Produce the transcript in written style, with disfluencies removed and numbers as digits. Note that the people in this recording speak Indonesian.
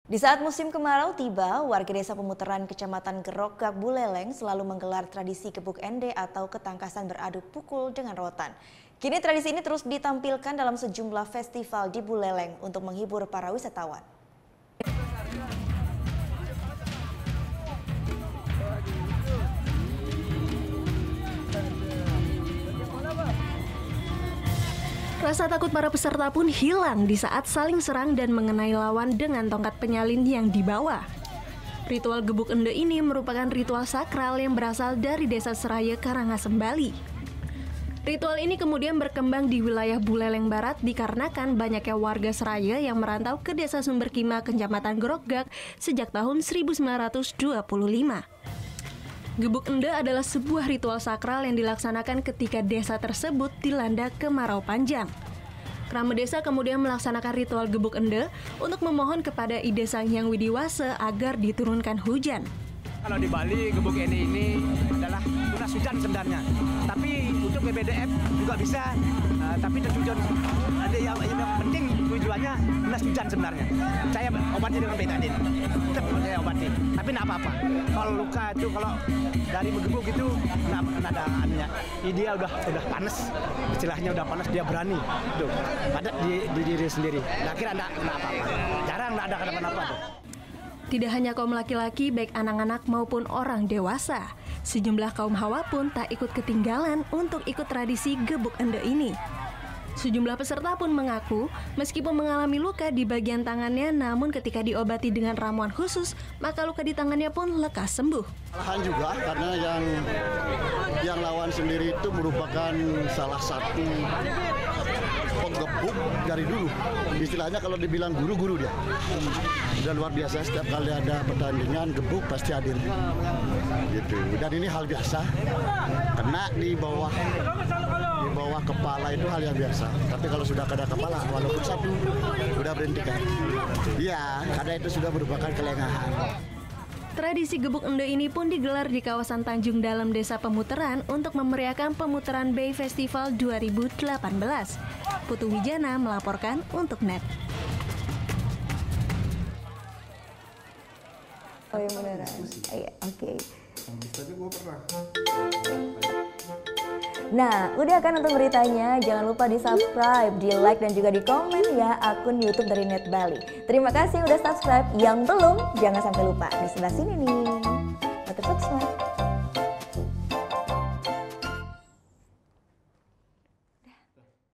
Di saat musim kemarau tiba, warga desa Pemutaran Kecamatan Gerogak Buleleng selalu menggelar tradisi gebuk ende atau ketangkasan beradu pukul dengan rotan. Kini tradisi ini terus ditampilkan dalam sejumlah festival di Buleleng untuk menghibur para wisatawan. Rasa takut para peserta pun hilang di saat saling serang dan mengenai lawan dengan tongkat penyalin yang dibawa. Ritual gebuk ende ini merupakan ritual sakral yang berasal dari Desa Seraya, Karangasem, Bali. Ritual ini kemudian berkembang di wilayah Buleleng Barat dikarenakan banyaknya warga Seraya yang merantau ke Desa Sumberkima, Kecamatan Gerogak sejak tahun 1925. Gebuk ende adalah sebuah ritual sakral yang dilaksanakan ketika desa tersebut dilanda kemarau panjang. Krama desa kemudian melaksanakan ritual gebuk ende untuk memohon kepada Ide Sang Hyang Widiwasa agar diturunkan hujan. Kalau di Bali, gebuk ende ini adalah tunas hujan sebenarnya. Tapi untuk BBDF juga bisa, tapi tujuan ada yang penting tujuannya tunas hujan sebenarnya. Saya obati dengan betadin, tetap saya obati. Tapi tidak apa-apa. Kalau luka itu kalau dari menggebuk itu nggak ada anunya. Dia udah panas, istilahnya udah panas, dia berani. Tuh, ada di diri sendiri. Nah, kira nggak apa-apa. Jarang nggak ada kenapa-napa. Tidak hanya kaum laki-laki, baik anak-anak maupun orang dewasa, sejumlah kaum Hawa pun tak ikut ketinggalan untuk ikut tradisi gebuk ende ini. Sejumlah peserta pun mengaku, meskipun mengalami luka di bagian tangannya, namun ketika diobati dengan ramuan khusus, maka luka di tangannya pun lekas sembuh. Malahan juga karena yang lawan sendiri itu merupakan salah satu penggebuk dari dulu. Istilahnya kalau dibilang guru-guru dia. Sudah luar biasa, setiap kali ada pertandingan gebuk pasti hadir. Gitu. Dan ini hal biasa. Kena di bawah kepala itu hal yang biasa. Tapi kalau sudah kena kepala, walaupun satu, sudah berhentikan. Iya, karena itu sudah merupakan kelengahan. Tradisi gebuk ende ini pun digelar di kawasan Tanjung Dalam, Desa Pemutaran untuk memeriahkan Pemutaran Bay Festival 2018. Putu Wijana melaporkan untuk NET. Oh yang beneran? Iya, oke. Tapi gue pernah. Nah, udah kan nonton beritanya? Jangan lupa di subscribe, di like, dan juga di komen ya akun YouTube dari Net Bali. Terima kasih udah subscribe. Yang belum, jangan sampai lupa. Di sebelah sini nih. Notif subscribe.